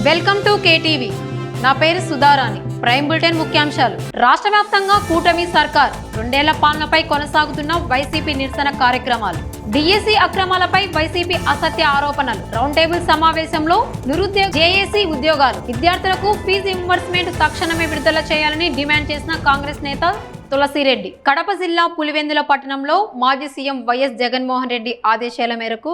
Welcome to KTV. నా పేరు Sudharani. Prime bulletin ముఖ్యాంశాలు. రాష్ట్ర వ్యాప్తంగా కూటమి సర్కార్ 2 ఏళ్ల పాలనపై కొనసాగుతున్న వైసీపీ నిరసన కార్యక్రమాలు. డిఎస్సి అక్రమాలపై వైసీపీ అసత్య ఆరోపణలు. రౌండ్ టేబుల్ సమావేశంలో నిరుద్యోగ జేఏసీ ఉద్యోగాలు విద్యార్థులకు ఫీజు రింబర్స్మెంట్ తక్షణమే విడుదల చేయాలని డిమాండ్ చేసిన కాంగ్రెస్ నేత తులసిరెడ్డి. కడప జిల్లా పులివెందుల పట్టణంలో మాజీ సీఎం వైఎస్ జగన్మోహన్ రెడ్డి ఆదేశాల మేరకు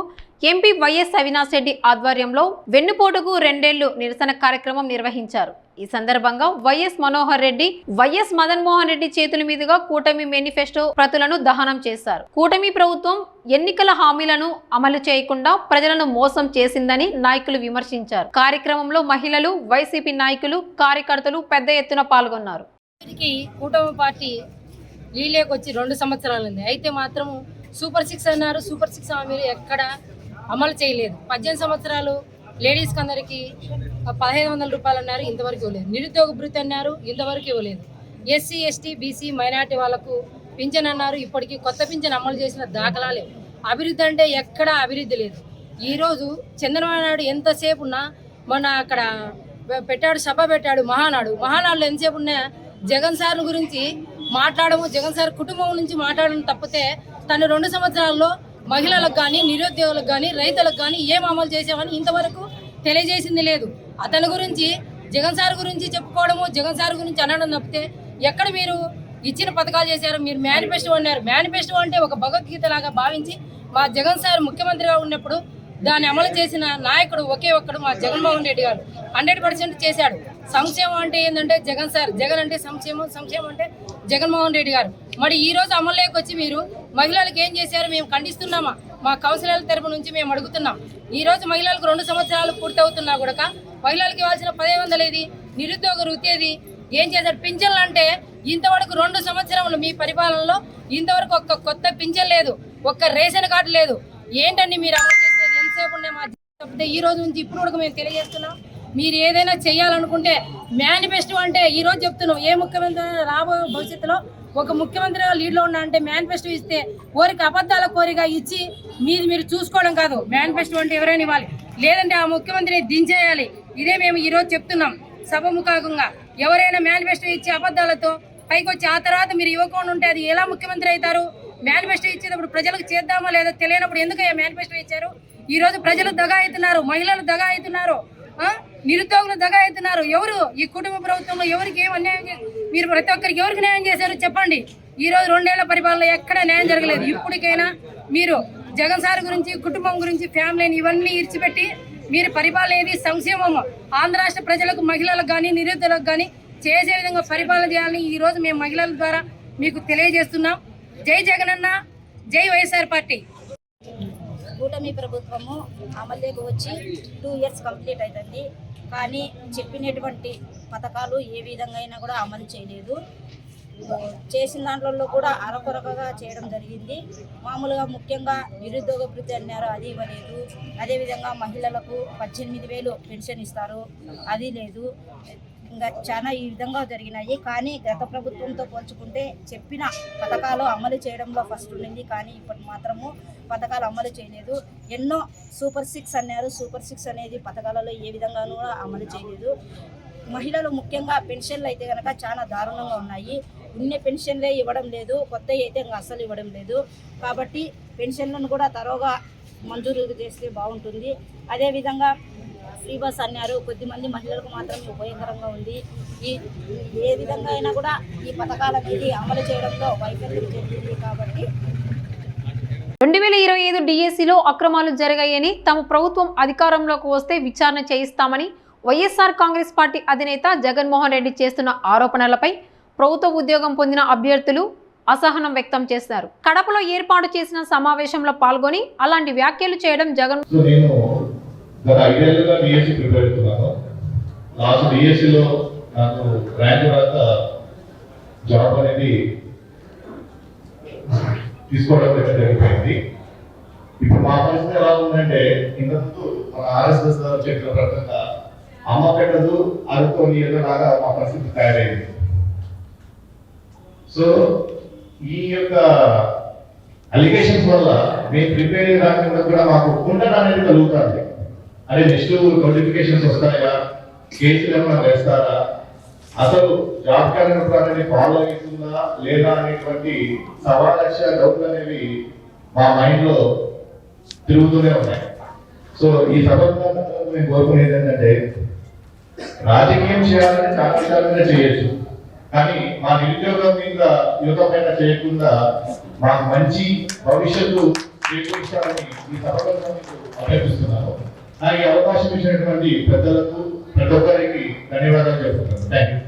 ఎంపీ వైఎస్ అవినాష్ రెడ్డి ఆధ్వర్యంలో వెన్నుపోటుకు 2 ఏళ్లు నిరసన కార్యక్రమం నిర్వహించారు. ఈ సందర్భంగా వైఎస్ మనోహర్ రెడ్డి, వైఎస్ మదన్ మోహన్ రెడ్డి చేతుల మీదుగా కూటమి మేనిఫెస్టో ప్రతులను దహనం చేశారు. కూటమి ప్రభుత్వం ఎన్నికల హామీలను అమలు చేయకుండా ప్రజలను మోసం చేసిందని నాయకులు విమర్శించారు. కార్యక్రమంలో మహిళలు, వైసీపీ నాయకులు, కార్యకర్తలు పెద్ద ఎత్తున పాల్గొన్నారు. కూటమి పార్టీ లీలేకి వచ్చి 2 సంవత్సరాలు ఉంది. అయితే మాత్రం సూపర్ 6 అన్నారు. సూపర్ 6 హామీలు ఎక్కడ అమలు చేయలేదు. 18 సంవత్సరాలు లేడీస్కి అందరికీ 1500 రూపాయలు అన్నారు, ఇంతవరకు ఇవ్వలేదు. నిరుద్యోగ భృతి అన్నారు, ఇంతవరకు ఇవ్వలేదు. ఎస్సీ, ఎస్టీ, బీసీ, మైనార్టీ వాళ్లకు పింఛన్ అన్నారు, ఇప్పటికీ కొత్త పింఛన్ అమలు చేసిన దాఖలాలే. అభివృద్ధి అంటే ఎక్కడా అభివృద్ధి లేదు. ఈరోజు చంద్రబాబు నాయుడు ఎంతసేపు ఉన్నా, మొన్న అక్కడ పెట్టాడు, సభ పెట్టాడు, మహానాడులో ఎంతసేపు ఉన్నా జగన్ సార్ గురించి మాట్లాడము, జగన్ సార్ కుటుంబం నుంచి మాట్లాడడం తప్పితే తను 2 సంవత్సరాల్లో మహిళలకు కానీ, నిరుద్యోగులకు కానీ, రైతులకు కానీ ఏం అమలు చేసామని ఇంతవరకు తెలియజేసింది లేదు. అతని గురించి, జగన్ సార్ గురించి చెప్పుకోవడము, జగన్ సార్ గురించి అనడం తప్పితే ఎక్కడ మీరు ఇచ్చిన పథకాలు చేశారు? మీరు మేనిఫెస్టో అన్నారు. మేనిఫెస్టో అంటే ఒక భగవద్గీత లాగా భావించి మా జగన్ సార్ ముఖ్యమంత్రిగా ఉన్నప్పుడు దాన్ని అమలు చేసిన నాయకుడు ఒకే ఒక్కడు మా జగన్మోహన్ రెడ్డి గారు. 100% చేశాడు. సంక్షేమం అంటే ఏంటంటే జగన్ సార్, జగన్ అంటే సంక్షేమం, సంక్షేమం అంటే జగన్మోహన్ రెడ్డి గారు. మరి ఈ రోజు అమలులోకి వచ్చి మీరు మహిళలకు ఏం చేశారు? మేము ఖండిస్తున్నామా? మా కౌన్సిలర్ల తరపు నుంచి మేము అడుగుతున్నాం. ఈ రోజు మహిళలకు 2 సంవత్సరాలు పూర్తవుతున్నా కూడా మహిళలకు ఇవ్వాల్సిన 1500 ఏది? నిరుద్యోగ వృత్తి ఏది? ఏం చేశారు? పింఛన్లు అంటే ఇంతవరకు 2 సంవత్సరములు మీ పరిపాలనలో ఇంతవరకు ఒక్క కొత్త పింఛన్ లేదు, ఒక్క రేషన్ కార్డు లేదు. ఏంటండి మీరు అమలు చేసేది? ఎంతసేపు ఉన్నాయి? మా తప్పితే ఈ రోజు నుంచి ఇప్పుడు కూడా మేము తెలియజేస్తున్నాం. మీరు ఏదైనా చేయాలనుకుంటే మేనిఫెస్టో అంటే ఈ రోజు చెప్తున్నాం, ఏ ముఖ్యమంత్రి రాబోయే భవిష్యత్తులో ఒక ముఖ్యమంత్రిగా లీడ్లో ఉన్నా అంటే మేనిఫెస్టో ఇస్తే కోరిక అబద్ధాల కోరిక ఇచ్చి మీరు చూసుకోవడం కాదు. మేనిఫెస్టో అంటే ఎవరైనా ఇవ్వాలి, లేదంటే ఆ ముఖ్యమంత్రిని దించేయాలి. ఇదే మేము ఈరోజు చెప్తున్నాం సభముఖంగా. ఎవరైనా మేనిఫెస్టో ఇచ్చి అబద్ధాలతో పైకి వచ్చి ఆ తర్వాత మీరు ఇవ్వకుండా ఉంటే అది ఎలా ముఖ్యమంత్రి అవుతారు? మేనిఫెస్టో ఇచ్చేటప్పుడు ప్రజలకు చేద్దామా లేదా తెలియనప్పుడు ఎందుకయ్యా మేనిఫెస్టో ఇచ్చారు? ఈ రోజు ప్రజలు దగా అవుతున్నారు, మహిళలు దగా అవుతున్నారు, నిరుద్యోగులు దగా అవుతున్నారు. ఎవరు ఈ కుటుంబ ప్రభుత్వంలో ఎవరికి ఏం అన్యాయం చేశారు? మీరు ప్రతి ఒక్కరికి ఎవరికి న్యాయం చేశారు చెప్పండి. ఈ రోజు 2 ఏళ్ల పరిపాలన ఎక్కడ న్యాయం జరగలేదు. ఇప్పటికైనా మీరు జగన్ సార్ గురించి, కుటుంబం గురించి, ఫ్యామిలీని ఇవన్నీ ఇడిచిపెట్టి మీరు పరిపాలన ఏది? సంక్షేమం ఆంధ్ర రాష్ట్ర ప్రజలకు, మహిళలకు కానీ, నిరుద్యోగులకు కానీ చేసే విధంగా పరిపాలన చేయాలని ఈ రోజు మేము మహిళల ద్వారా మీకు తెలియజేస్తున్నాం. జై జగనన్న, జై వైఎస్ఆర్ పార్టీ. కూటమి ప్రభుత్వము అమలులోకి వచ్చి 2 ఇయర్స్ కంప్లీట్ అవుతుంది. కానీ చెప్పినటువంటి పథకాలు ఏ విధంగా అయినా కూడా అమలు చేయలేదు. చేసిన దాంట్లో కూడా అరకొరకగా చేయడం జరిగింది. మామూలుగా ముఖ్యంగా నిరుద్యోగ భృతి అన్నారు, అది ఇవ్వలేదు. అదేవిధంగా మహిళలకు 18,000 పెన్షన్ ఇస్తారు, అది లేదు. ఇంకా చాలా ఈ విధంగా జరిగినాయి. కానీ గత ప్రభుత్వంతో పోల్చుకుంటే చెప్పిన పథకాలు అమలు చేయడంలో ఫస్ట్ ఉండింది. కానీ ఇప్పటి మాత్రము పథకాలు అమలు చేయలేదు. ఎన్నో సూపర్ 6 అన్నారు. సూపర్ 6 అనేది పథకాలలో ఏ విధంగానూ కూడా అమలు చేయలేదు. మహిళలు ముఖ్యంగా పెన్షన్లు అయితే కనుక చాలా దారుణంగా ఉన్నాయి. ఉన్న పెన్షన్లే ఇవ్వడం లేదు, కొత్త అయితే ఇంకా అస్సలు ఇవ్వడం లేదు. కాబట్టి పెన్షన్లను కూడా తరోగా మంజూరు చేస్తే బాగుంటుంది. అదేవిధంగా ఫ్రీ బస్ అన్నారు, కొద్దిమంది మహిళలకు మాత్రమే ఉపయోగకరంగా ఉంది. ఏ విధంగా అయినా కూడా ఈ పథకాలు అనేది అమలు చేయడంలో వైఫల్యం జరిగింది. కాబట్టి 2025 డిఎస్సిలో అక్రమాలు జరిగాయని, తమ ప్రభుత్వం అధికారంలోకి వస్తే విచారణ చేయిస్తామని వైఎస్ఆర్ కాంగ్రెస్ పార్టీ అధినేత జగన్మోహన్ రెడ్డి చేస్తున్న ఆరోపణలపై ప్రభుత్వ ఉద్యోగం పొందిన అభ్యర్థులు అసహనం వ్యక్తం చేశారు. కడపలో ఏర్పాటు చేసిన సమావేశంలో పాల్గొని అలాంటి వ్యాఖ్యలు చేయడం జగన్ గత 5 ఏళ్ళుగా డిఎస్సి ప్రిపేర్ అవుతున్నాను. లాస్ట్ డిఎస్సిలో నాకు ర్యాంక్ రాక జాబ్ అనేది తీసుకోవడం జరిగిపోయింది. ఇప్పుడు మా పరిస్థితి ఎలా ఉందంటే, ఇంతకుముందు మన ఆర్ఎస్ఎస్ చెప్పిన ప్రకారంగా అమ్మ పెట్టదు అరుతో నీళ్ళలాగా మా పరిస్థితి తయారైంది. సో ఈ యొక్క అలిగేషన్స్ వల్ల మేము ప్రిపేర్ కాకుండా కూడా మాకు ఉండడం అనేది కలుగుతుంది. అంటే నెక్స్ట్ నోటిఫికేషన్స్ వస్తాయా, కేసులు ఏమైనా వేస్తారా, అసలు జాబ్ క్యాలెండర్ అనేది ఫాలో అవుతుందా లేదా అనేటువంటి సవాలక్ష డౌట్లు అనేవి మా మైండ్ లో తిరుగుతూనే ఉన్నాయి. సో ఈ సందర్భంగా నేను కోరుకునేది ఏంటంటే, రాజకీయం చేయాలని చాలా విధాలుగా చేయొచ్చు, కానీ మా నిరుద్యోగం మీద యువత పైన చేయకుండా మాకు మంచి భవిష్యత్తు చేకూర్చాలని ఈ సందర్భంగా మీకు అభ్యర్థిస్తున్నాను. నాకు ఈ అవకాశం ఇచ్చినటువంటి పెద్దలకు ప్రతి ఒక్కరికి ధన్యవాదాలు చెప్తున్నాను. Thank you.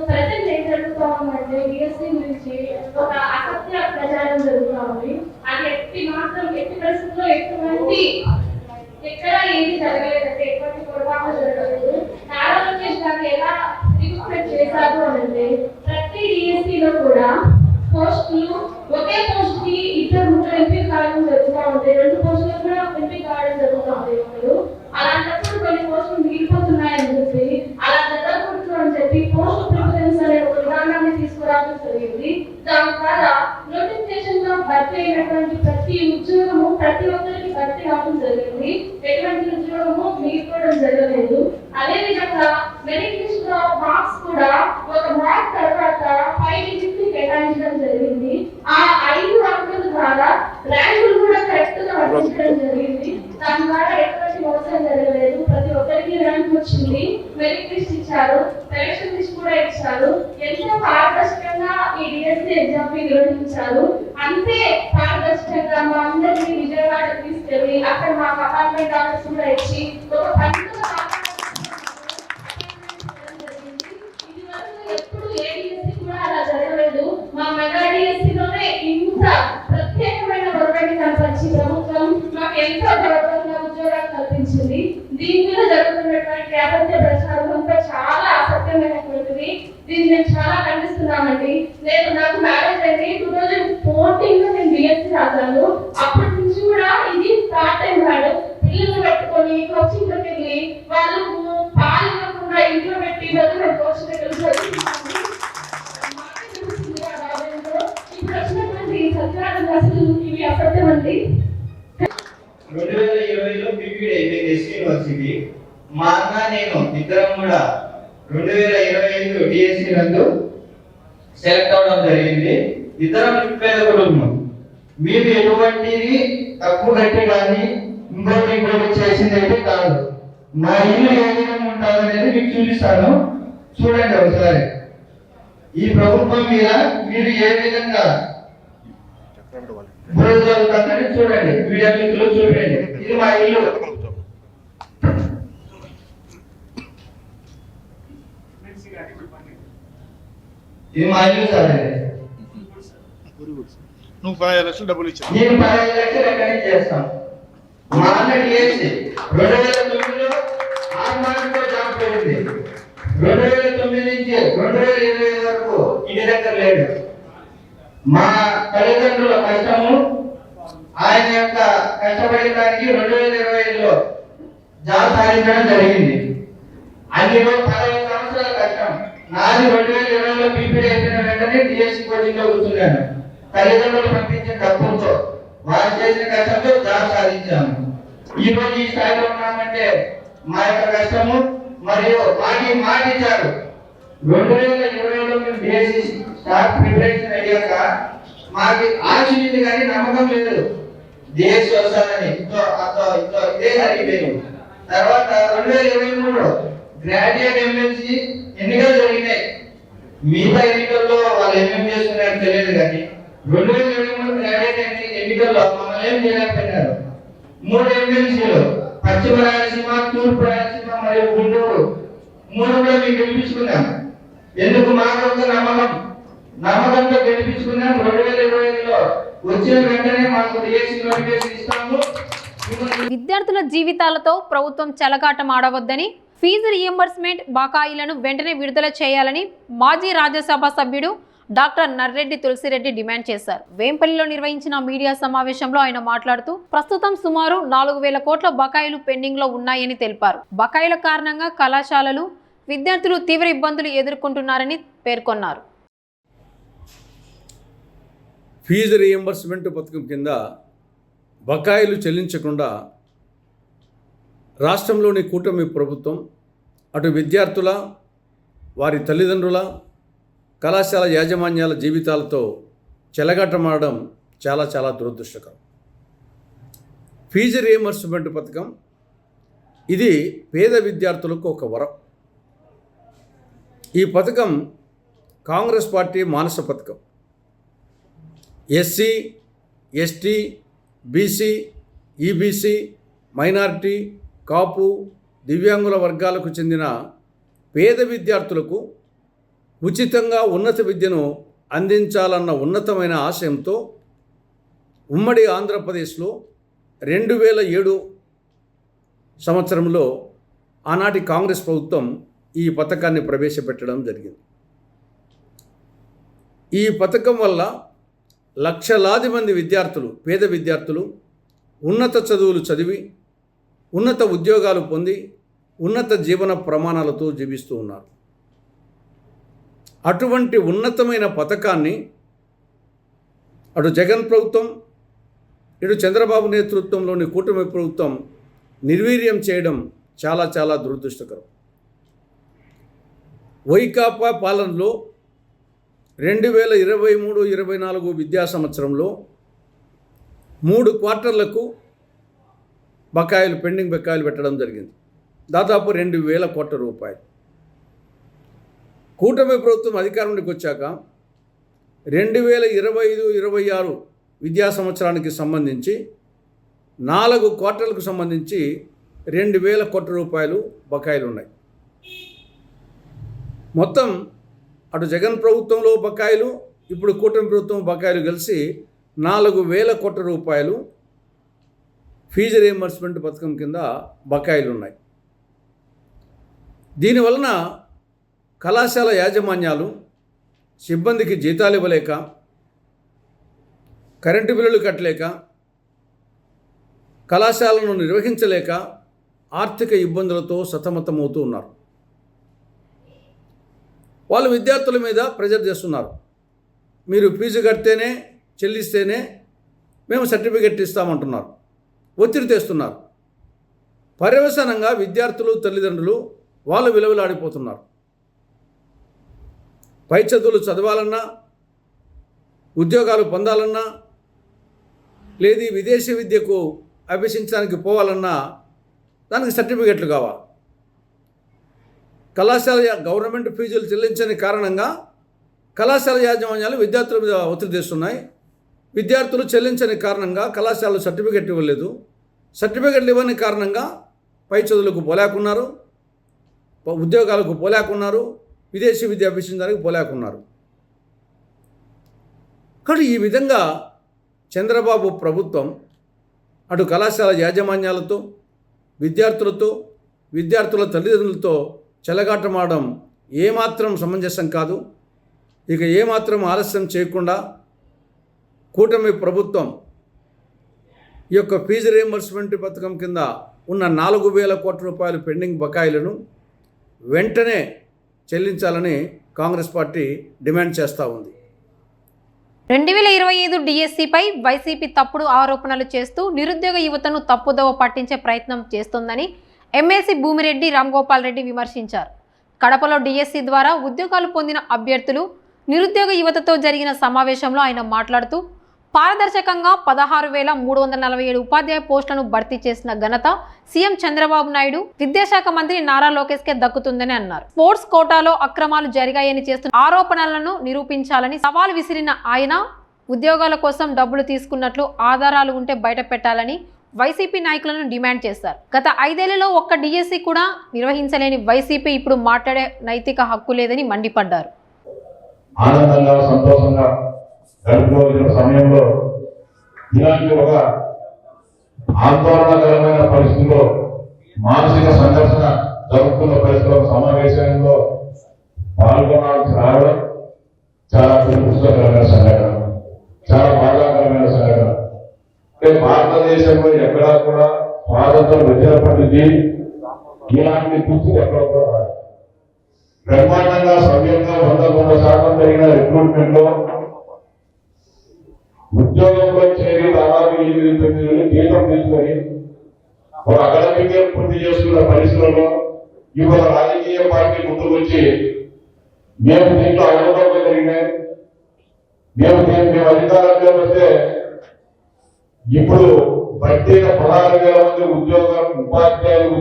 ప్రజెంట్ ఏం జరుగుతా ఉందంటే డిఎస్సి గురించి ఒక అసత్య ప్రచారం జరుగుతూ ఉంది. అది ఎట్టి పరిస్థితుల్లో ఎక్కడ ఏది జరగలేదంటే ఎటువంటి పొరపాటు జరగలేదు. నారా లోకేష్ గారు ఎలా రిక్రూట్మెంట్ చేశారు అంటే ప్రతి డిఎస్సిలో కూడా పోస్టులు ఒకే పోస్ట్ కి 2-3 ఎంపిక కావడం జరుగుతూ ఉంటాయి. 2 పోస్టులు కూడా ఎంపిక కావడం జరుగుతూ ఉంటాయి. అలాంటప్పుడు కొన్ని పోస్టులు మిగిలిపోతున్నాయని చెప్పి అలా జరగకూడదు అని చెప్పి పోస్ట్ ప్రిఫరెన్స్ అనే ఒక విధానాన్ని తీసుకురావడం జరిగింది. దాని ద్వారా నోటిఫికేషన్ లో భర్తీ అయినటువంటి ప్రతి ఉద్యోగము ప్రతి ఒక్కరికి భర్తీ కావడం జరిగింది. ఎటువంటి ఉద్యోగము మిగిలిపోవడం జరగలేదు. అదే విధంగా మెరిట్ లిస్ట్ లో మార్క్స్ కూడా ఒక మార్క్ తర్వాత 5 డిజిట్స్ కేటాయించడం జరిగింది. ఆ 5 అంకెల ద్వారా ర్యాంకులు కూడా కరెక్ట్ గా వర్తించడం జరిగింది. దాని ద్వారా ఎటువంటి మోసం జరగలేదు. ప్రతి ఒక్కరికి ర్యాంక్ వచ్చింది. మెరిట్ లిస్ట్ ఇచ్చారు, సెలక్షన్ లిస్ట్ కూడా ఇచ్చారు. ఎంతో పారదర్శకంగా ఈ డిఎస్సి ఎగ్జామ్ నిర్వహించారు. అంతే పారదర్శకంగా మా అందరినీ విజయవాడ తీసుకెళ్ళి అక్కడ మా అపార్ట్మెంట్ ఆఫీస్ కూడా ఇచ్చి ఒక పండుగ ఎప్పుడు ఏ డిఎస్సి కూడా అలా జరగలేదు. మా మెగా డిఎస్సిలోనే ఇంత ప్రత్యేకమైన గవర్నమెంట్ కల్పించి ప్రభుత్వం మాకు ఎంతో గౌరవంగా ఉద్యోగాలు కల్పించింది. దీని మీద జరుగుతున్నటువంటి అసత్య ప్రచారం అంతా చాలా అసత్యమైనటువంటిది. దీన్ని నేను చాలా ఖండిస్తున్నామండి. నాకు మ్యారేజ్ అయింది 2014లో నేను బిఎస్సి రాశాను. అప్పటి నుంచి కూడా ఇది స్టార్ట్ అయినాడు. పిల్లలు పెట్టుకొని కోచింగ్ లోకి వెళ్ళి వాళ్ళు పాలు ఇవ్వకుండా ఇంట్లో పెట్టి కోచింగ్ దగ్గర చదువుతున్నాము. ఇప్పుడు వచ్చినటువంటి సత్యాలు అసలు ఇవి అసత్యం అండి. 2020లో పీపీడీ అయిపోయింది ఎస్సీ యూనివర్సిటీ. మా అన్న నేను ఇద్దరం కూడా 2025 డిఎస్సి నందు సెలెక్ట్ అవడం జరిగింది. ఇద్దరం పేద కుటుంబం. మీరు ఎటువంటిది తక్కువ కట్టి కానీ ఇంకోటి చేసింది అయితే కాదు. మా ఇల్లు ఏ విధంగా ఉంటుంది అనేది మీకు చూపిస్తాను, చూడండి ఒకసారి. ఈ ప్రభుత్వం మీద మీరు ఏ విధంగా జరుగుతుందని చూడండి, వీడియో లింక్లో చూడండి. ఇది మా ఇల్లు. ఇది మా ఇల్లు సార్. నువ్వు 15 లక్షలు డబ్బులు ఇచ్చావు. నేను 15 లక్షలు ఎక్కడి చేస్తాను. మా అన్న డిఎస్సి 2009లో 6 మార్కులతో జాబ్ పోయింది. 2009 నుంచి 2020 వరకు ఇంటి దగ్గర లేడు. మా తల్లిదండ్రుల కష్టము, ఆయన యొక్క కష్టపడిన దానికి 2025లో జాబ్ సాధించడం జరిగింది. అందులో 15 సంవత్సరాల కష్టం నాది. 2020లో పీపీడీ అయిపోయిన వెంటనే డిఎస్సి కోచింగ్ లో కూర్చున్నాను. తల్లిదండ్రులు పంపించిన డబ్బులతో వారు చేసిన కష్టంతో జాబ్ సాధించాము. ఈ రోజు ఈ స్థాయిలో ఉన్నామంటే మా యొక్క కష్టము మరియు మాట ఇచ్చారు. 2020లో మేము డిఎస్సి స్టార్ట్ ప్రిపరేషన్ అయ్యాక మాకు ఆశ ఉంది కానీ నమ్మకం లేదు డిఎస్సి వస్తుందని. ఇదే జరిగిపోయింది. తర్వాత 2023లో గ్రాడ్యుయేట్ ఎమ్మెల్సీ ఎన్నికలు జరిగినాయి. మిగతా ఎన్నికల్లో వాళ్ళు ఏమేమి చేస్తున్నారో తెలియదు కానీ 2023 గ్రాడ్యుయేట్ ఎన్నికల్లో మమ్మల్ని ఏం చేయలేకపోయినారు. 3 ఎమ్మెల్సీలు పశ్చిమ రాయలసీమ, తూర్పు రాయలసీమ మరియు గుంటూరు 3 కూడా మేము గెలిపించుకున్నాం. ఎందుకు? మాకు ఒక నమ్మకంతో గెలిపించుకున్నాం. 2025లో వచ్చిన వెంటనే మాకు డిఎస్సి నోటిఫికేషన్ ఇస్తాము. విద్యార్థుల జీవితాలతో ప్రభుత్వం చెలగాటం ఆడవద్దని, ఫీజు రియంబర్స్మెంట్ బకాయిలను వెంటనే విడుదల చేయాలని మాజీ రాజ్యసభ సభ్యుడు డాక్టర్ నర్రెడ్డి తులసిరెడ్డి డిమాండ్ చేశారు. వేంపల్లిలో నిర్వహించిన మీడియా సమావేశంలో ఆయన మాట్లాడుతూ ప్రస్తుతం సుమారు 4,000 కోట్ల బకాయిలు పెండింగ్ లో ఉన్నాయని తెలిపారు. బకాయిల కారణంగా కళాశాలలు, విద్యార్థులు తీవ్ర ఇబ్బందులు ఎదుర్కొంటున్నారని పేర్కొన్నారు. ఫీజు రియంబర్స్మెంట్ పథకం కింద బకాయిలు చెల్లించకుండా రాష్ట్రంలోని కూటమి ప్రభుత్వం అటు విద్యార్థుల, వారి తల్లిదండ్రుల, కళాశాల యాజమాన్యాల జీవితాలతో చెలగాటమాడడం చాలా చాలా దురదృష్టకరం. ఫీజు రీయింబర్స్మెంట్ పథకం ఇది పేద విద్యార్థులకు ఒక వరం. ఈ పథకం కాంగ్రెస్ పార్టీ మానస పథకం. SC, ST, BC, EBC, minority, Kapu, దివ్యాంగుల వర్గాలకు చెందిన పేద విద్యార్థులకు ఉచితంగా ఉన్నత విద్యను అందించాలన్న ఉన్నతమైన ఆశయంతో ఉమ్మడి ఆంధ్రప్రదేశ్లో 2007 సంవత్సరంలో ఆనాటి కాంగ్రెస్ ప్రభుత్వం ఈ పథకాన్ని ప్రవేశపెట్టడం జరిగింది. ఈ పథకం వల్ల లక్షలాది మంది విద్యార్థులు, పేద విద్యార్థులు ఉన్నత చదువులు చదివి ఉన్నత ఉద్యోగాలు పొంది ఉన్నత జీవన ప్రమాణాలతో జీవిస్తూ ఉన్నారు. అటువంటి ఉన్నతమైన పథకాన్ని అటు జగన్ ప్రభుత్వం, ఇటు చంద్రబాబు నేతృత్వంలోని కూటమి ప్రభుత్వం నిర్వీర్యం చేయడం చాలా చాలా దురదృష్టకరం. వైకాపా పాలనలో 2023-24 విద్యా సంవత్సరంలో 3 క్వార్టర్లకు పెండింగ్ బకాయిలు పెట్టడం జరిగింది. దాదాపు 2,000 కోట్ల రూపాయలు. కూటమి ప్రభుత్వం అధికారంలోకి వచ్చాక 2025-26 విద్యా సంవత్సరానికి సంబంధించి 4 క్వార్టర్లకు సంబంధించి 2,000 కోట్ల రూపాయలు బకాయిలు ఉన్నాయి. మొత్తం అటు జగన్ ప్రభుత్వంలో బకాయిలు, ఇప్పుడు కూటమి ప్రభుత్వం బకాయిలు కలిసి 4,000 కోట్ల రూపాయలు ఫీజు రీయింబర్స్మెంట్ పథకం కింద బకాయిలు ఉన్నాయి. దీనివలన కళాశాల యాజమాన్యాలు సిబ్బందికి జీతాలు ఇవ్వలేక, కరెంటు బిల్లులు కట్టలేక, కళాశాలను నిర్వహించలేక ఆర్థిక ఇబ్బందులతో సతమతమవుతూ ఉన్నారు. వాళ్ళు విద్యార్థుల మీద ప్రెజర్ చేస్తున్నారు. మీరు ఫీజు కడితేనే, చెల్లిస్తేనే మేము సర్టిఫికెట్ ఇస్తామంటున్నారు. ఒత్తిడి తెస్తున్నారు. పర్యవసానంగా విద్యార్థులు, తల్లిదండ్రులు వాళ్ళు విలువలాడిపోతున్నారు. పై చదువులు చదవాలన్నా, ఉద్యోగాలు పొందాలన్నా, లేదు విదేశీ విద్యకు అభ్యసించడానికి పోవాలన్నా దానికి సర్టిఫికెట్లు కావాలి. కళాశాల గవర్నమెంట్ ఫీజులు చెల్లించని కారణంగా కళాశాల యాజమాన్యాలు విద్యార్థుల మీద ఒత్తిడి తెస్తున్నాయి. విద్యార్థులు చెల్లించని కారణంగా కళాశాలలు సర్టిఫికెట్ ఇవ్వలేదు. సర్టిఫికెట్లు ఇవ్వని కారణంగా పై చదువులకు పోలేకున్నారు, ఉద్యోగాలకు పోలేకున్నారు, విదేశీ విద్య అభ్యసించడానికి పోలేకున్నారు. కానీ ఈ విధంగా చంద్రబాబు ప్రభుత్వం అటు కళాశాల యాజమాన్యాలతో, విద్యార్థులతో, విద్యార్థుల తల్లిదండ్రులతో చెలగాటమాడడం ఏమాత్రం సమంజసం కాదు. ఇక ఏమాత్రం ఆలస్యం చేయకుండా కూటమి ప్రభుత్వం ఈ యొక్క ఫీజు రీయింబర్స్మెంట్ పథకం కింద ఉన్న 4,000 కోట్ల రూపాయల పెండింగ్ బకాయిలను వెంటనే చెల్లించాలని కాంగ్రెస్ పార్టీ డిమాండ్ చేస్తూ ఉంది. 2025 డిఎస్సిపై వైసీపీ తప్పుడు ఆరోపణలు చేస్తూ నిరుద్యోగ యువతను తప్పుదోవ పట్టించే ప్రయత్నం చేస్తోందని ఎమ్మెల్సీ భూమిరెడ్డి రామ్గోపాల్ రెడ్డి విమర్శించారు. కడపలో డిఎస్సి ద్వారా ఉద్యోగాలు పొందిన అభ్యర్థులు, నిరుద్యోగ యువతతో జరిగిన సమావేశంలో ఆయన మాట్లాడుతూ పారదర్శకంగా 16,347 ఉపాధ్యాయ పోస్టులను భర్తీ చేసిన ఘనత సీఎం చంద్రబాబు నాయుడు, విద్యాశాఖ మంత్రి నారా లోకేష్కే దక్కుతుందని అన్నారు. స్పోర్ట్స్ కోటాలో అక్రమాలు జరిగాయని చేస్తున్న ఆరోపణలను నిరూపించాలని సవాల్ విసిరిన ఆయన ఉద్యోగాల కోసం డబ్బులు తీసుకున్నట్లు ఆధారాలు ఉంటే బయట పెట్టాలని వైసీపీ నాయకులను డిమాండ్ చేశారు. గత 5 ఏళ్లలో ఒక్క డిఎస్సి కూడా నిర్వహించలేని వైసీపీ ఇప్పుడు మాట్లాడే నైతిక హక్కు లేదని మండిపడ్డారు. ఆనందంగా, సంతోషంగా గడుపుకోవాల్సిన సమయంలో ఇలాంటి ఒక ఆందోళనకరమైన పరిస్థితిలో, మానసిక సంఘర్షణ జరుగుతున్న పరిస్థితుల్లో సమావేశంలో పాల్గొనాల్సి రావడం చాలా దురదృష్టకరమైన సంఘటన, చాలా బాధాకరమైన సంఘటన. భారతదేశంలో ఎక్కడా కూడా స్వాతంత్రం వచ్చినప్పటికీ ఇలాంటి దుస్థితి ఎక్కడ కూడా రాదు. బ్రహ్మాండంగా సవ్యంగా 100% జరిగిన రిక్రూట్మెంట్ లో ఉద్యోగంలో చేరి దాదాపు 8-9 జీతం తీసుకొని ఒక అకాడమిక్ ఇయర్ పూర్తి చేస్తున్న పరిస్థితుల్లో ఇవాళ రాజకీయ పార్టీ ముందుకు వచ్చి మేము దీంట్లో అవగాహన జరిగినాయి, మేము అధికారంలో వస్తే ఇప్పుడు పట్టిన 16,000 మంది ఉపాధ్యాయులు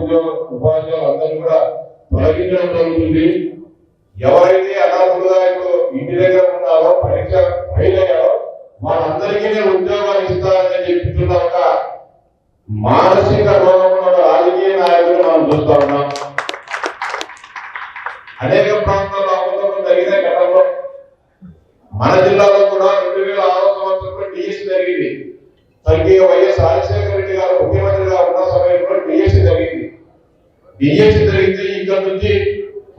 అందరూ కూడా తొలగించడం జరుగుతుంది. ఎవరైతే అనాథులుగా ఇంటి దగ్గర ఉన్నారో పరీక్ష ఫెయిల్ అయ్యారో వాళ్ళందరికీ నేను ఉద్యోగాలు ఇస్తానని చెప్తున్న ఒక మానసిక రోగం ఉన్న రాజకీయ నాయకులు మనం చూస్తా ఉన్నాం. అనేక ప్రాంతాల్లో అవసరం జరిగిన గతంలో మన జిల్లాలో కూడా 2006 సంవత్సరంలో డిఎస్సి జరిగింది. స్వర్గీయ వైఎస్ రాజశేఖర రెడ్డి గారు ముఖ్యమంత్రిగా ఉన్న సమయంలో డిఎస్సి జరిగింది. డిఎస్సి జరిగితే ఇక్కడ నుంచి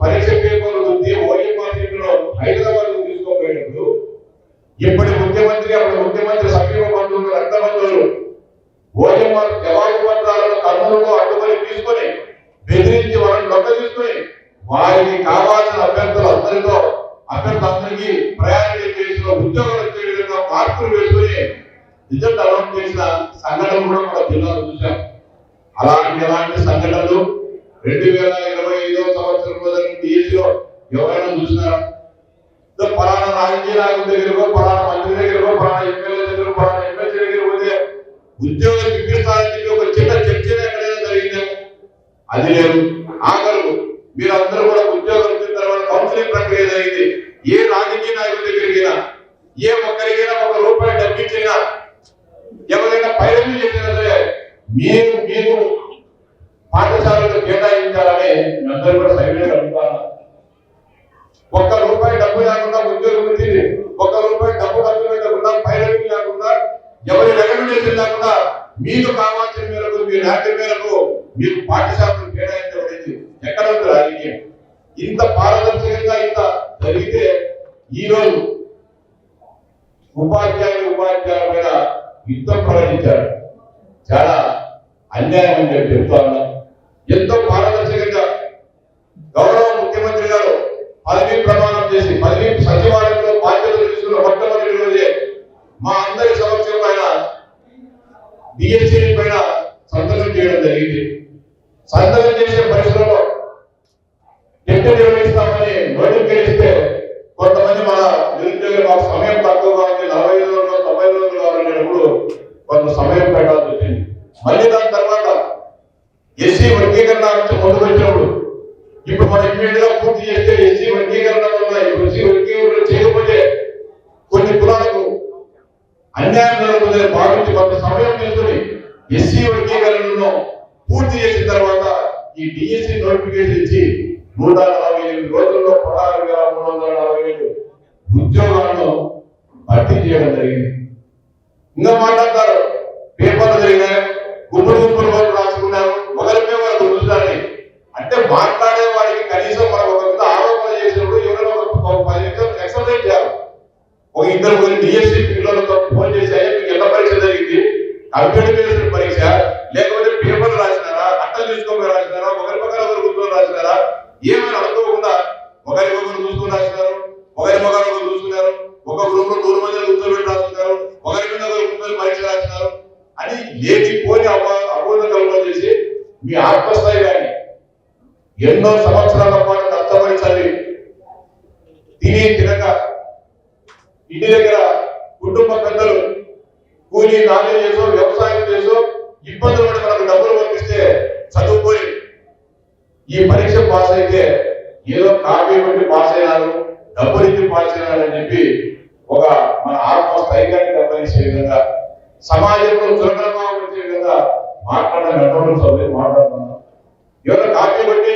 పరీక్ష పేపర్లు ఉంది ఓఎంఆర్ సీట్లో హైదరాబాద్ తీసుకోపోయినప్పుడు ఇప్పటి ముఖ్యమంత్రి సమీప బంధువులు రక్త బంధువులు ఓఎంఆర్ జవాబు పత్రాలను కర్నూలులో అడ్డుకొని తీసుకొని బెదిరించి వాళ్ళని లొక్క తీసుకొని వారికి కావాల్సిన అభ్యర్థులందరికీ ప్రయారిటీ చేసిన ఉద్యోగాలు వచ్చే విధంగా మార్పులు వేసుకుని రిజల్ట్ అనౌన్స్ చేసిన సంఘటనలు కూడా మన జిల్లాలో చూసాం. ఎలాంటి సంఘటనలు 2025 సంవత్సరం మొదటి డిఎస్సిలో ఎవరైనా చూసినారా? పలానా రాజకీయ నాయకుల దగ్గరకో, పలానా మంత్రి దగ్గరకో, పలానా ఎమ్మెల్యే దగ్గర, పలానా ఎమ్మెల్సీ దగ్గర పోతే ఉద్యోగం ఇప్పిస్తారని చెప్పి ఒక చిన్న చర్చ ఎక్కడైనా జరిగిందా? అది లేదు. ఆఖరు మీరందరూ కూడా ఉద్యోగం వచ్చిన తర్వాత కౌన్సిలింగ్ ప్రక్రియ జరిగింది. ఏ రాజకీయ నాయకుల దగ్గరికైనా ఏ ఒక్కరికైనా ₹1 డబ్బిచ్చినా ఎవరైనా పైరవీ చేసినా సరే మీకు పాఠశాలకు కేటాయించాలని అందరూ కూడా సైలెంట్ అడుగుతాను. ₹1 డబ్బు లేకుండా ఉద్యోగం వచ్చింది, ₹1 డబ్బు ఖర్చు పెట్టకుండా పైరవీ లేకుండా ఎవరి రికమెండేషన్ లేకుండా మీకు కావాల్సిన మేరకు మీ ల్యాండ్ మేరకు మీకు పాఠశాలను కేటాయించబడింది. ఎక్కడ ఉంది రాజకీయం? ఇంత పారదర్శకంగా ఇంత జరిగితే ఈరోజు ఉపాధ్యాయుల మీద యుద్ధం ప్రకటించారు. చాలా అన్యాయం అని చెప్పి చెప్తా ఉన్నా. ఎంతో పారదర్శకంగా గౌరవ ముఖ్యమంత్రి గారు పదవీ ప్రమాణం చేసి పదవీ సచివాలయంలో బాధ్యతలు తీసుకున్న మొట్టమొదటి రోజే మా అందరి సమక్షం పైన డిఎస్సి పైన సంతకం చేయడం జరిగింది. సంతకం చేసే పరిస్థితుల్లో టెట్ నిర్వహిస్తామని నోటిఫికేషన్ ఇస్తే కొంతమంది మన నిరుద్యోగులు మాకు సమయం తక్కువగా ఉంది, 45 రోజులు 90 రోజులు కావాలనేటప్పుడు కొంత సమయం పెట్టాల్సి వచ్చింది. మళ్ళీ దాని తర్వాత ఎస్సీ వర్గీకరణ ముందుకు వచ్చినప్పుడు ఇప్పుడు మనం ఇమ్మీడియట్ గా పూర్తి చేస్తే ఎస్సీ వర్గీకరణ వల్ల ఎస్సీ వర్గీకరణ చేయకపోతే కొన్ని కులాలకు అన్యాయం జరుగుతుందని భావించి కొంత సమయం తీసుకుని ఎస్సీ వర్గీకరణను పూర్తి చేసిన తర్వాత ఈ డిఎస్సి నోటిఫికేషన్ ఇచ్చి 148 రోజుల్లో 16,347 ఉద్యోగాలను భర్తీ చేయడం జరిగింది. ఇంకా మాట్లాడతారు పేపర్లు జరిగినాయి, గుంపులు రాసుకున్నాము, ఒకరిపై వాళ్ళు గుర్తుండాలని అంటే మాట్లాడే వాడికి కనీసం మనం ఒక ఆరోపణ చేసినప్పుడు ఎవరైనా ఒక 10 నిమిషాలు ఎక్సర్సైజ్ చేయాలి. ఒక ఇద్దరు డిఎస్సి పిల్లలతో ఫోన్ చేసి మీకు ఎంత పరీక్ష జరిగింది, కంప్యూటర్ బేస్డ్ పరీక్ష లేకపోతే పేపర్లు రాసినారా, అట్టలు తీసుకొని రాసినారా, ఒకరి పక్కన ఒకరు కూర్చొని రాసినారా, ఏమైనా అనుకోకుండా ఒకరికొకరు చూసుకుని రాసినారు, ఒకరి మొగారు ఒకరు చూసుకున్నారు, ఒక గ్రూప్ లో 100 మంది కూర్చోబెట్టి రాస్తున్నారు, ఒకరి మీద ఒకరు కూర్చొని పరీక్ష రాసినారు అని లేచిపోని అబోధ కల్పన చేసి మీ ఆత్మస్థైర్యాన్ని ఎన్నో సంవత్సరాల పాటు కష్టపడి చదివి తినక ఇంటి దగ్గర కుటుంబ పెద్దలు కూలీ నాలి చేసో వ్యవసాయం చేసో ఇబ్బందులు పడి మనకు డబ్బులు పంపిస్తే చదువుకొని ఈ పరీక్ష పాస్ అయితే ఏదో కాపీ పెట్టి పాస్ అయినారు, డబ్బులు ఇచ్చి పాస్ అయినారని చెప్పి ఒక మన ఆత్మస్థైర్యాన్ని దెబ్బతీసే విధంగా సమాజంలో చులకనగా వచ్చే విధంగా మాట్లాడుతున్నాం. ఎవరో కాపీ పెట్టి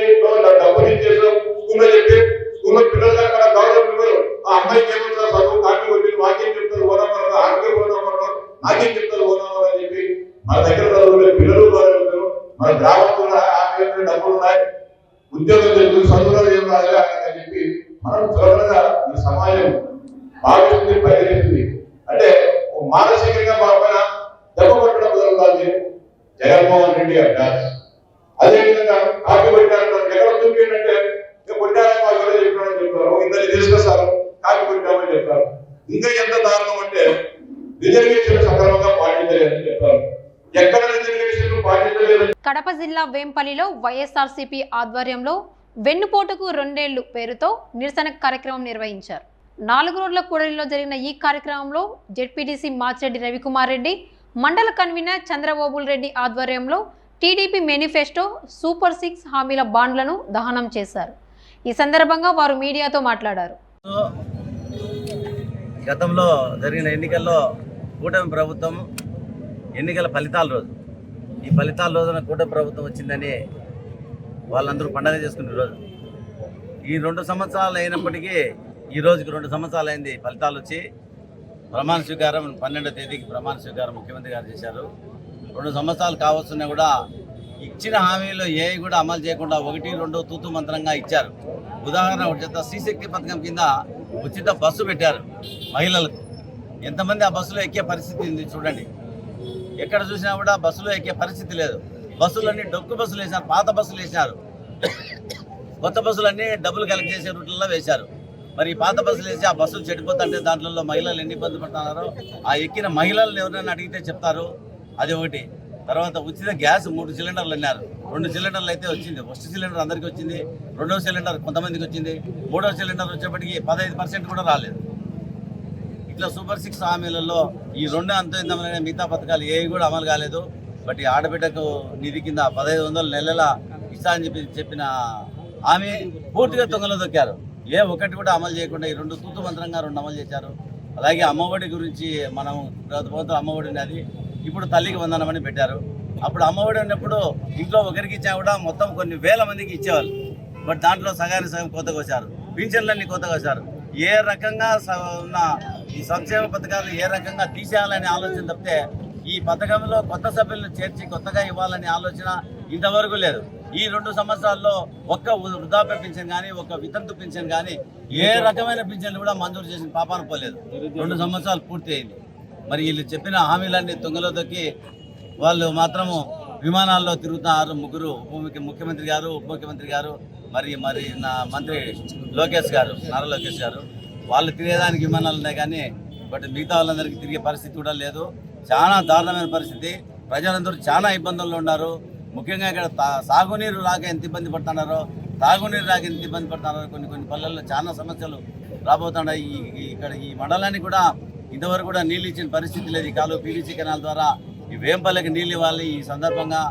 డబ్బులు ఇచ్చేసో స్కూల్లో చెప్పి స్కూల్లో పిల్లలు అక్కడ గౌరవం ఇవ్వరు. ఆ అమ్మాయికి ఏమవుతారు చదువు కాపీ కొట్టి నాకేం చెప్తారు ఓనామరా, ఆడికే ఓనామరా, నాకేం చెప్తారు ఓనామరా అని చెప్పి మన దగ్గర చదువుకునే పిల్లలు గౌరవిస్తారు. మన గ్రామంలో ఆమె డబ్బులు ఉన్నాయి, ఉద్యోగం తెలుసు, చదువులో ఏం రాదు అని చెప్పి మనం త్వరగా ఈ సమాజం భావిస్తుంది, పరిగణిస్తుంది. అంటే మానసికంగా మన పైన దెబ్బ కొట్టడం జరుగుతుంది. జగన్మోహన్ రెడ్డి గారు బ్యాచ్ అదేవిధంగా కాపీ పెట్టారంటే ఎక్కడ చూపించంటే కొట్టారని వాళ్ళు ఎవరో చెప్పారని చెప్తారు, ఇద్దరు తీసుకొస్తారు కాపీ పెట్టామని చెప్తారు. ఇంకా ఎంత దారుణం అంటే రిజర్వేషన్ సక్రమంగా పాటించలేదని చెప్తారు. ఎక్కడ రిజర్వేషన్ పాటించలేదు. కడప జిల్లా వేంపల్లిలో వైఎస్ఆర్సీపీ ఆధ్వర్యంలో వెన్నుపోటుకు 2 ఏళ్లు పేరుతో నిరసన కార్యక్రమం నిర్వహించారు. 4 రోడ్ల కూడలిలో జరిగిన ఈ కార్యక్రమంలో జెడ్పీటీసీ మాచిరెడ్డి రవికుమార్ రెడ్డి, మండల కన్వీనర్ చంద్రబాబుల్ రెడ్డి ఆధ్వర్యంలో టీడీపీ మేనిఫెస్టో సూపర్ 6 హామీల బాండ్లను దహనం చేశారు. ఈ సందర్భంగా వారు మీడియాతో మాట్లాడారు. గతంలో జరిగిన ఎన్నికల్లో కూటమి ప్రభుత్వం ఎన్నికల ఫలితాల రోజు, ఈ ఫలితాల రోజున కూటమి ప్రభుత్వం వచ్చిందని వాళ్ళందరూ పండగ చేసుకునే రోజు. ఈ 2 సంవత్సరాలు అయినప్పటికీ ఈ రోజుకి 2 సంవత్సరాలు అయింది ఫలితాలు వచ్చి. ప్రమాణ స్వీకారం 12వ తేదీకి ప్రమాణ స్వీకారం ముఖ్యమంత్రి గారు చేశారు. 2 సంవత్సరాలు కావస్తున్నా కూడా ఇచ్చిన హామీలు ఏవి కూడా అమలు చేయకుండా 1, 2 తూతు మంత్రంగా ఇచ్చారు. ఉదాహరణ ఒకటి చెప్తా, శ్రీశక్తి పథకం కింద ఉచిత బస్సు పెట్టారు మహిళలకు. ఎంతమంది ఆ బస్సులో ఎక్కే పరిస్థితి ఉంది చూడండి. ఎక్కడ చూసినా కూడా బస్సులో ఎక్కే పరిస్థితి లేదు. బస్సులన్నీ డొక్కు బస్సులు వేశారు, పాత బస్సులు వేశారు. కొత్త బస్సులన్నీ డబ్బులు కలెక్ట్ చేసే రూట్లలో వేశారు. మరి ఈ పాత బస్సులు వేసి ఆ బస్సులు చెడిపోతుంటే దాంట్లో మహిళలు ఎన్ని ఇబ్బంది పడుతున్నారో ఆ ఎక్కిన మహిళలను ఎవరైనా అడిగితే చెప్తారు. అది ఒకటి. తర్వాత ఉచిత గ్యాస్ 3 సిలిండర్లు అన్నారు. 2 సిలిండర్లు అయితే వచ్చింది. ఫస్ట్ సిలిండర్ అందరికీ వచ్చింది, 2వ సిలిండర్ కొంతమందికి వచ్చింది, 3వ సిలిండర్ వచ్చేప్పటికి 15% కూడా రాలేదు. ఇట్లా సూపర్ 6 హామీలలో ఈ 2 అంతమైన మిగతా పథకాలు ఏవి కూడా అమలు కాలేదు. బట్ ఈ ఆడబిడ్డకు నిధి కింద 1500 నెలల ఇస్తా అని చెప్పిన హామీ పూర్తిగా తొంగలో దొక్కారు. ఏ ఒక్కటి కూడా అమలు చేయకుండా ఈ 2 తూతు మంత్రంగా 2 అమలు చేశారు. అలాగే అమ్మఒడి గురించి మనం ప్రభుత్వం అమ్మఒడి ఉన్నది, ఇప్పుడు తల్లికి వందనమని పెట్టారు. అప్పుడు అమ్మఒడి ఉన్నప్పుడు ఇంట్లో ఒకరికి ఇచ్చా కూడా మొత్తం కొన్ని వేల మందికి ఇచ్చేవాళ్ళు. బట్ దాంట్లో సగానికి సగం కొత్తగా వచ్చారు. పింఛన్లన్నీ కొత్తగా వచ్చారు. ఏ రకంగా ఉన్న ఈ సంక్షేమ పథకాలు ఏ రకంగా తీసేయాలనే ఆలోచన తప్పితే ఈ పథకంలో కొత్త సభ్యులను చేర్చి కొత్తగా ఇవ్వాలనే ఆలోచన ఇంతవరకు లేదు. ఈ 2 సంవత్సరాల్లో ఒక్క వృద్ధాప్య పింఛన్ కానీ, ఒక్క వితంతు పింఛన్ కానీ, ఏ రకమైన పింఛన్లు కూడా మంజూరు చేసిన పాపాన పోలేదు. 2 సంవత్సరాలు పూర్తి అయింది. మరి వీళ్ళు చెప్పిన హామీలన్నీ తొంగలో తొక్కి వాళ్ళు మాత్రము విమానాల్లో తిరుగుతున్నారు. ముగ్గురు ముఖ్యమంత్రి గారు, ఉప ముఖ్యమంత్రి గారు, మరి నా మంత్రి లోకేష్ గారు, నారా లోకేష్ గారు. వాళ్ళు తిరిగేదానికి విమానాలు ఉన్నాయి కానీ బట్ మిగతా వాళ్ళందరికీ తిరిగే పరిస్థితి కూడా లేదు. చాలా దారుణమైన పరిస్థితి. ప్రజలందరూ చాలా ఇబ్బందుల్లో ఉన్నారు. ముఖ్యంగా ఇక్కడ సాగునీరు రాక ఎంత ఇబ్బంది పడుతున్నారో, తాగునీరు రాక ఎంత ఇబ్బంది పడుతున్నారో, కొన్ని పల్లెల్లో చాలా సమస్యలు రాబోతున్నాయి. ఇక్కడ ఈ మండలానికి కూడా ఇంతవరకు కూడా నీళ్ళు ఇచ్చిన పరిస్థితి లేదు. ఈ కాలువ పీవీసీ కెనాల్ ద్వారా ఈ వేంపల్లెకి నీళ్ళు ఇవ్వాలి. ఈ సందర్భంగా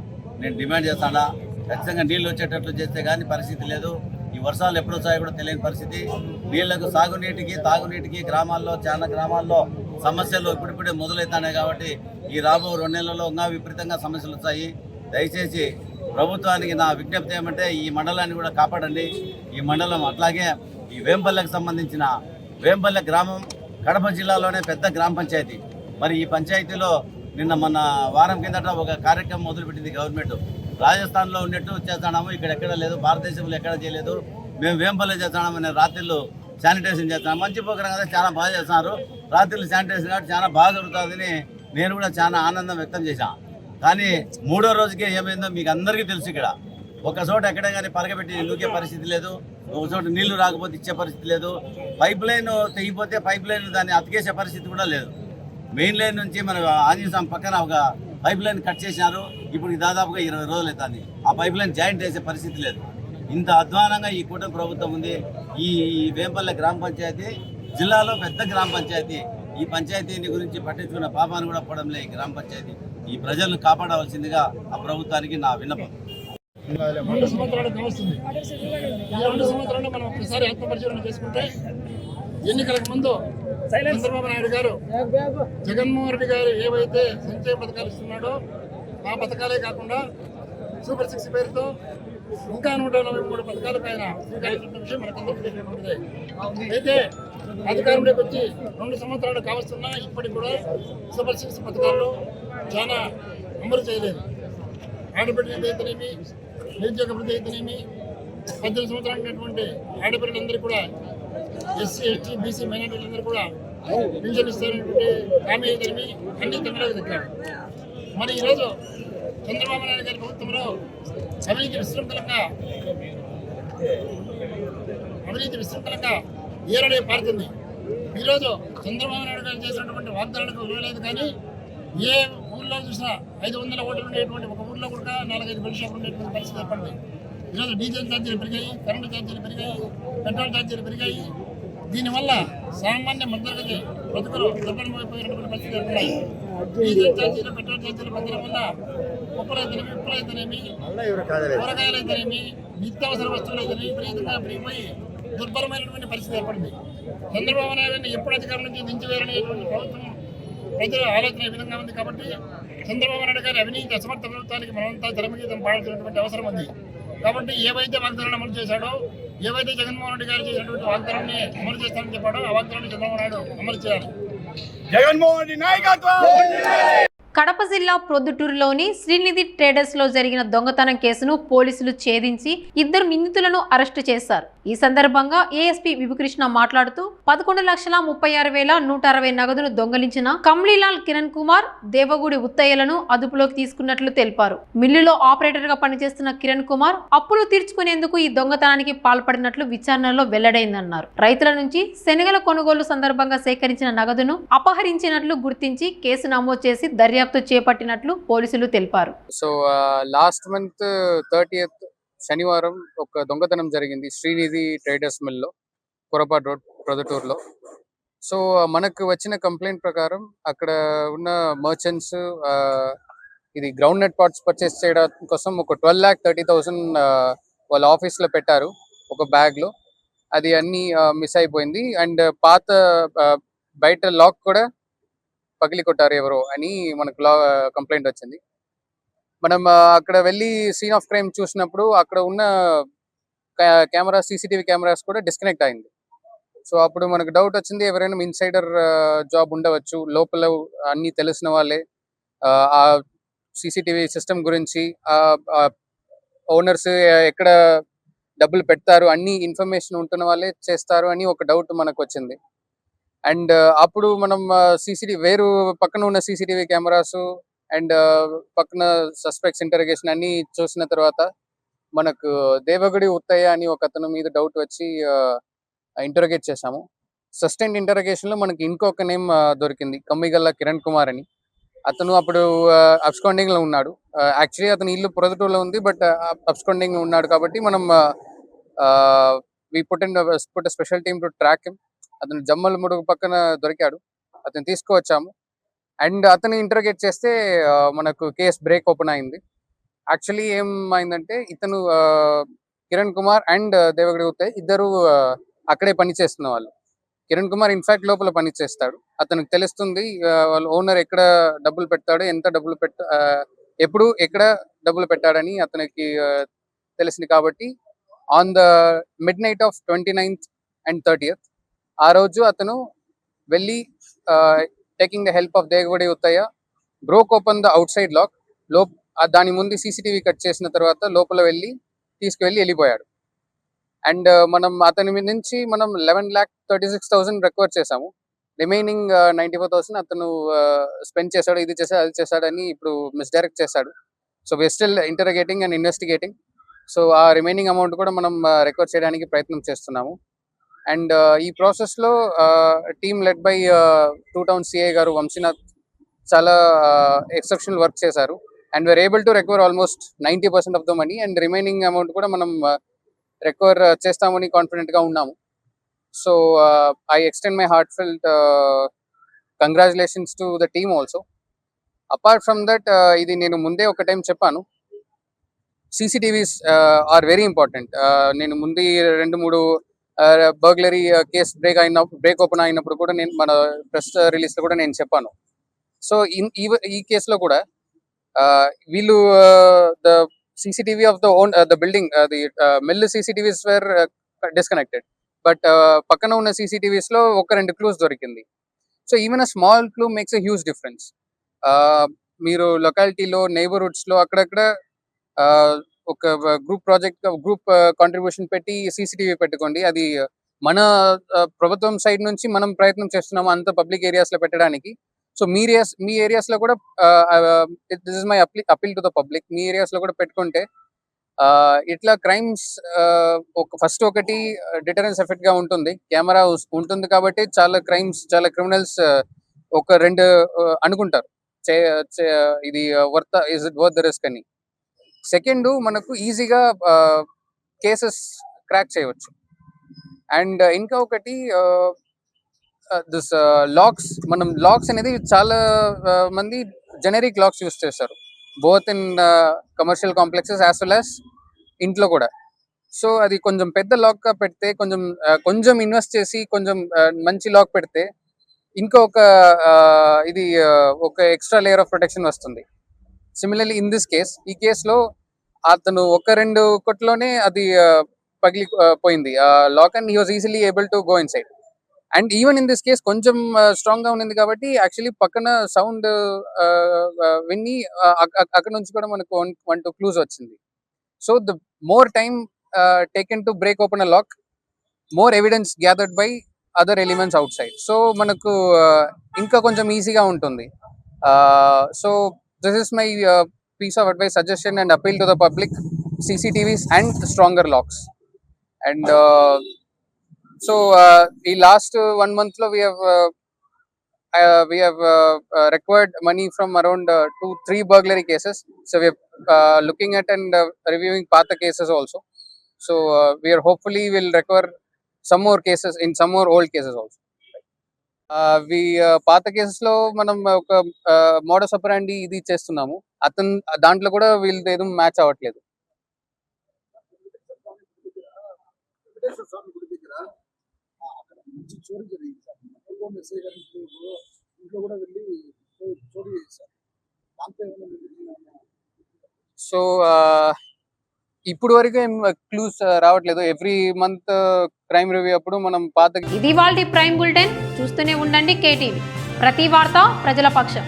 నేను డిమాండ్ చేస్తాడా, ఖచ్చితంగా నీళ్ళు వచ్చేటట్లు చేస్తే కానీ పరిస్థితి లేదు. ఈ వర్షాలు ఎప్పుడు వచ్చాయో కూడా తెలియని పరిస్థితి. నీళ్లకు సాగునీటికి తాగునీటికి చాలా గ్రామాల్లో సమస్యలు ఇప్పుడిప్పుడే మొదలవుతున్నాయి. కాబట్టి ఈ రాబో 2 నెలల్లో ఇంకా విపరీతంగా సమస్యలు వచ్చాయి. దయచేసి ప్రభుత్వానికి నా విజ్ఞప్తి ఏమంటే ఈ మండలాన్ని కూడా కాపాడండి. ఈ మండలం అట్లాగే ఈ వేంపల్లెకి సంబంధించిన వేంపల్లె గ్రామం కడప జిల్లాలోనే పెద్ద గ్రామ పంచాయతీ. మరి ఈ పంచాయతీలో మొన్న వారం కిందట ఒక కార్యక్రమం మొదలుపెట్టింది గవర్నమెంట్. రాజస్థాన్లో ఉన్నట్టు చేస్తున్నాము, ఇక్కడ ఎక్కడ లేదు, భారతదేశంలో ఎక్కడ చేయలేదు, మేము వేంపల్లె చేస్తున్నామని రాత్రిళ్ళు శానిటైజేషన్ చేస్తున్నాం. మంచి ప్రోగ్రాం కదా, చాలా బాగా చేస్తున్నారు. రాత్రిళ్ళు శానిటైజేషన్ కాబట్టి చాలా బాగా జరుగుతుందని నేను కూడా చాలా ఆనందం వ్యక్తం చేశాను. కానీ 3వ రోజుకే ఏమైందో మీకు అందరికీ తెలుసు. ఇక్కడ ఒక చోట ఎక్కడ కానీ పరగబెట్టి నూకే పరిస్థితి లేదు, ఒక చోట నీళ్లు రాకపోతే ఇచ్చే పరిస్థితి లేదు, పైప్ లైన్ తెగిపోతే పైప్ లైన్ దాన్ని అతికేసే పరిస్థితి కూడా లేదు. మెయిన్ లైన్ నుంచి మన ఆంజనేయ పక్కన ఒక పైప్ లైన్ కట్ చేసినారు. ఇప్పుడు దాదాపుగా 20 రోజులు అవుతుంది. ఆ పైప్ లైన్ జాయింట్ చేసే పరిస్థితి లేదు. ఇంత అధ్వానంగా ఈ కూటమి ప్రభుత్వం ఉంది. ఈ వేంపల్లె గ్రామ పంచాయతీ జిల్లాలో పెద్ద గ్రామ పంచాయతీ. ఈ పంచాయతీని గురించి పట్టించుకున్న పాపాన్ని కూడా పడంలే ఈ గ్రామ పంచాయతీ. ఈ ప్రజలను కాపాడవలసిందిగా ఆ ప్రభుత్వానికి నా విన్నపం. 2 సంవత్సరాలు కావస్తుంది. ఈ 2 సంవత్సరాలు మనం ఒకసారి ఆత్మపరిశీలన చేసుకుంటే ఎన్నికలకు ముందు చంద్రబాబు నాయుడు గారు జగన్మోహన్ రెడ్డి గారు ఏవైతే సంక్షేమ పథకాలు ఇస్తున్నాడో ఆ పథకాలే కాకుండా సూపర్ 6 పేరుతో ఇంకా 143 పథకాల పైన స్వీకరించిన విషయం మనకందరికీ తెలియకుంటుంది. అయితే అధికారంలోకి వచ్చి 2 సంవత్సరాలు కావస్తున్నా ఇప్పటికి కూడా సూపర్ 6 పథకాల్లో చాలా అమలు చేయలేదు. ఆడబిడ్డ అయితేనేమి, నిరుద్యోగ వృద్ధి అయితేనేమి, 18 సంవత్సరాలు ఉన్నటువంటి ఆడపిల్లలందరూ కూడా ఎస్సీ, ఎస్టీ, బీసీ మైనారిటీలందరూ కూడా పింఛన్ ఇస్తారనేటువంటి హామీ అయితేనేమి అన్ని తెమ్మలకు దక్కాడు. మరి ఈరోజు చంద్రబాబు నాయుడు గారి ప్రభుత్వంలో అవినీతి విశృంఖలంగా ఏరడే పారుతుంది. ఈరోజు చంద్రబాబు నాయుడు గారు చేసినటువంటి వాగ్దానాలకు విలువలేదు. కానీ ఏ ఊళ్ళో ఊళ్ళో చూసినా 500 ఓట్లు ఉండేటువంటి ఒక ఊళ్ళో కూడా 4-5 బెల్ట్ షాపులు ఉండేటువంటి పరిస్థితి ఏర్పడింది. ఈరోజు డీజిల్ ఛార్జీలు పెరిగాయి, కరెంటు ఛార్జీలు పెరిగాయి, పెట్రోల్ ఛార్జీలు పెరిగాయి. దీనివల్ల సామాన్య మధ్యతరగతి బతుకులు దెబ్బతిపోయినటువంటి పరిస్థితులు ఏర్పడ్డాయి. డీజిల్ ఛార్జీలు, పెట్రోల్ ఛార్జీలు పెంచడం వల్ల ఉప్పులైతేనేమి, ఉప్పులైతేనేమి, కూరగాయలైతేనేమి, నిత్యావసర వస్తువులు అయితేనేమి విపరీతంగా పెరిగిపోయి దుర్భరమైనటువంటి పరిస్థితి ఏర్పడింది. చంద్రబాబు నాయుడు ఎప్పుడు అధికారం నుంచి దించివేయాలనేటువంటి ప్రభుత్వం ప్రజల ఆలోచన ఈ విధంగా ఉంది. కాబట్టి చంద్రబాబు నాయుడు గారి అవినీతి అసమర్థ ప్రభుత్వానికి మనమంతా తెరమగీతం పాడాల్సినటువంటి అవసరం ఉంది. కాబట్టి ఏవైతే వాగ్దానాలు అమలు చేశాడో, ఏవైతే జగన్మోహన్ రెడ్డి గారు చేసినటువంటి వాగ్దానాన్ని అమలు చేస్తానని చెప్పాడో ఆ వాగ్దానాన్ని చంద్రబాబు నాయుడు అమలు చేయాలి. జగన్మోహన్ రెడ్డి నాయకత్వం. కడప జిల్లా ప్రొద్దుటూరులోని శ్రీనిధి ట్రేడర్స్ లో జరిగిన దొంగతనం కేసును పోలీసులు ఛేదించి 2 నిందితులను అరెస్టు చేశారు. ఈ సందర్భంగా ఏఎస్పీ విభుకృష్ణ మాట్లాడుతూ 11,36,160 నగదును దొంగలించిన కమ్లీలాల్ కిరణ్ కుమార్, దేవగుడి ఉత్తయ్యలను అదుపులోకి తీసుకున్నట్లు తెలిపారు. మిల్లులో ఆపరేటర్ గా పనిచేస్తున్న కిరణ్ కుమార్ అప్పులు తీర్చుకునేందుకు ఈ దొంగతనానికి పాల్పడినట్లు విచారణలో వెల్లడైందన్నారు. రైతుల నుంచి శనగల కొనుగోలు సందర్భంగా సేకరించిన నగదును అపహరించినట్లు గుర్తించి కేసు నమోదు చేసి దర్యాప్తు చేపట్టినట్లు పోలీసులు తెలిపారు. సో లాస్ట్ మంత్ 30th శనివారం ఒక దొంగతనం జరిగింది శ్రీనిధి ట్రేడర్స్ మిల్ లో, కొరపాటు రోడ్, ప్రొద్దుటూరులో. సో మనకు వచ్చిన కంప్లైంట్ ప్రకారం అక్కడ ఉన్న మర్చెంట్స్ ఇది గ్రౌండ్ నట్ పార్ట్స్ పర్చేస్ చేయడం కోసం ఒక 12,30,000 వాళ్ళ ఆఫీస్ లో పెట్టారు ఒక బ్యాగ్ లో. అది అన్ని మిస్ అయిపోయింది. అండ్ పాత బయట లాక్ కూడా పగిలి కొట్టారు ఎవరో అని మనకు కంప్లైంట్ వచ్చింది. మనం అక్కడ వెళ్ళి సీన్ ఆఫ్ క్రైమ్ చూసినప్పుడు అక్కడ ఉన్న కెమెరా, సీసీటీవీ కెమెరాస్ కూడా డిస్కనెక్ట్ అయింది. సో అప్పుడు మనకు డౌట్ వచ్చింది, ఎవరైనా ఇన్సైడర్ జాబ్ ఉండవచ్చు, లోపల అన్ని తెలిసిన వాళ్ళే ఆ సీసీటీవీ సిస్టమ్ గురించి, ఓనర్స్ ఎక్కడ డబ్బులు పెడతారు అన్ని ఇన్ఫర్మేషన్ ఉంటున్న వాళ్ళే చేస్తారు అని ఒక డౌట్ మనకు వచ్చింది. అండ్ అప్పుడు మనం వేరు పక్కన ఉన్న సీసీటీవీ కెమెరాస్ అండ్ పక్కన సస్పెక్ట్స్ ఇంటర్గేషన్ అన్ని చూసిన తర్వాత మనకు దేవగుడి ఉత్తయ్య అని ఒక అతను మీద డౌట్ వచ్చి ఇంటర్గేట్ చేశాము. సస్టైన్డ్ ఇంటర్గేషన్ లో మనకి ఇంకొక నేమ్ దొరికింది, కమ్మిగల్ల కిరణ్ కుమార్ అని. అతను అప్పుడు అబ్స్కాండింగ్ లో ఉన్నాడు. యాక్చువల్లీ అతని ఇల్లు ప్రొద్దుటూరులో ఉంది, బట్ అబ్స్కాండింగ్ లో ఉన్నాడు. కాబట్టి మనం put special team to track him. అతను జమ్మల ముడుగు పక్కన దొరికాడు, అతను తీసుకువచ్చాము. అండ్ అతను ఇంటర్గేట్ చేస్తే మనకు కేసు బ్రేక్ ఓపెన్ అయింది. యాక్చువల్లీ ఏమైందంటే ఇతను కిరణ్ కుమార్ అండ్ దేవగుడి ఉత్తయ్య ఇద్దరు అక్కడే పనిచేస్తున్న వాళ్ళు. కిరణ్ కుమార్ ఇన్ఫాక్ట్ లోపల పని చేస్తాడు. అతనికి తెలుస్తుంది వాళ్ళ ఓనర్ ఎక్కడ డబ్బులు పెడతాడు, ఎంత డబ్బులు ఎప్పుడు ఎక్కడ డబ్బులు పెట్టాడని అతనికి తెలిసింది. కాబట్టి on the midnight of 29th and 30th ఆ రోజు అతను వెళ్ళి taking the help of Devagudi Uttayya broke open the outside lock. దాని ముందు సీసీటీవీ కట్ చేసిన తర్వాత లోపల వెళ్ళిపోయాడు. అండ్ మనం అతని నుంచి 11,36,000 రికవర్ చేసాము. రిమైనింగ్ 94,000 అతను స్పెండ్ చేశాడు, ఇది చేశాడు, అది చేశాడని ఇప్పుడు మిస్డైరెక్ట్ చేశాడు. So we still interrogating and investigating. So ఆ రిమైనింగ్ అమౌంట్ కూడా మనం రికవర్ చేయడానికి ప్రయత్నం చేస్తున్నాము. అండ్ ఈ ప్రాసెస్ లో team led by 2 town CI గారు వంశీనాథ్ చాలా ఎక్సెప్షనల్ వర్క్ చేశారు. And we are able to recover almost 90% of the money. And remaining amount కూడా మనం రికవర్ చేస్తామని కాన్ఫిడెంట్ గా ఉన్నాము. So I extend my heartfelt congratulations to the team also. Apart from that ఇది నేను ముందే ఒక టైం చెప్పాను, CCTVs ఆర్ వెరీ ఇంపార్టెంట్. నేను ముందు 2-3 బర్గ్లరీ కేసు బ్రేక్ ఓపెన్ అయినప్పుడు కూడా నేను మన ప్రెస్ రిలీజ్ లో కూడా నేను చెప్పాను. సో ఈ కేసులో కూడా వీళ్ళు the CCTV of the building, the mill CCTVs were disconnected. But పక్కన ఉన్న CCTVs లో 1-2 క్లూస్ దొరికింది. So even a small clue makes a huge difference. మీరు లొకాలిటీలో, నైబర్హుడ్స్ లో అక్కడక్కడ ఒక గ్రూప్ కాంట్రిబ్యూషన్ పెట్టి CCTV పెట్టుకోండి. అది మన ప్రభుత్వం సైడ్ నుంచి మనం ప్రయత్నం చేస్తున్నాము అంత పబ్లిక్ ఏరియాస్ లో పెట్టడానికి. సో మీ ఏరియాస్ లో కూడా this is my appeal to the public, me areas లో కూడా పెట్టుకుంటే ఇట్లా క్రైమ్స్ ఫస్ట్ ఒకటి డిటరెన్స్ ఎఫెక్ట్ గా ఉంటుంది. కెమెరా ఉంటుంది కాబట్టి చాలా క్రిమినల్స్ 1-2 అనుకుంటారు ఇది is it worth the risk అని. సెకండ్, మనకు ఈజీగా కేసెస్ క్రాక్ చేయవచ్చు. అండ్ ఇంకా ఒకటి దిస్ లాక్స్, మనం లాక్స్ అనేది చాలా మంది జెనరిక్ లాక్స్ యూస్ చేస్తారు, both in commercial complexes as well as ఇంట్లో కూడా. సో అది కొంచెం పెద్ద లాక్ గా పెడితే, కొంచెం ఇన్వెస్ట్ చేసి కొంచెం మంచి లాక్ పెడితే ఇంకొక ఇది ఒక ఎక్స్ట్రా లేయర్ ఆఫ్ ప్రొటెక్షన్ వస్తుంది. సిమిలర్లీ ఇన్ దిస్ కేస్, ఈ కేసులో అతను 1-2 కొట్లోనే అది పగిలి పోయింది lock, and he was easily able to go inside. And even in this case కొంచెం స్ట్రాంగ్ గా ఉంది కాబట్టి యాక్చువల్లీ పక్కన సౌండ్ విని అక్కడ నుంచి కూడా మనకు 1-2 క్లూస్ వచ్చింది. So the more time taken to break open a lock, more evidence gathered by other elements outside. So మనకు ఇంకా కొంచెం ఈజీగా ఉంటుంది. So this is my piece of advice, suggestion and appeal to the public: CCTVs and stronger locks. And so the last 1 month lo we have required money from around 2-3 burglary cases. So we are looking at and reviewing patha cases also. So we are hopefully will recover some more cases in some more old cases also. పాత కేసెస్లో మనం ఒక modus ఆపరాండి ఇది చేస్తున్నాము, అతను దాంట్లో కూడా వీళ్ళది ఏదో మ్యాచ్ అవ్వట్లేదు. సో ఇప్పుడు వరకు ఏం క్లూస్ రావట్లేదు. ఎవ్రీ మంత్ క్రైమ్ రివ్యూ అప్పుడు మనం పాత ఇది వాళ్ళ ప్రైమ్ బులెటిన్. చూస్తూనే ఉండండి KTV, ప్రతి వార్త ప్రజల పక్షం.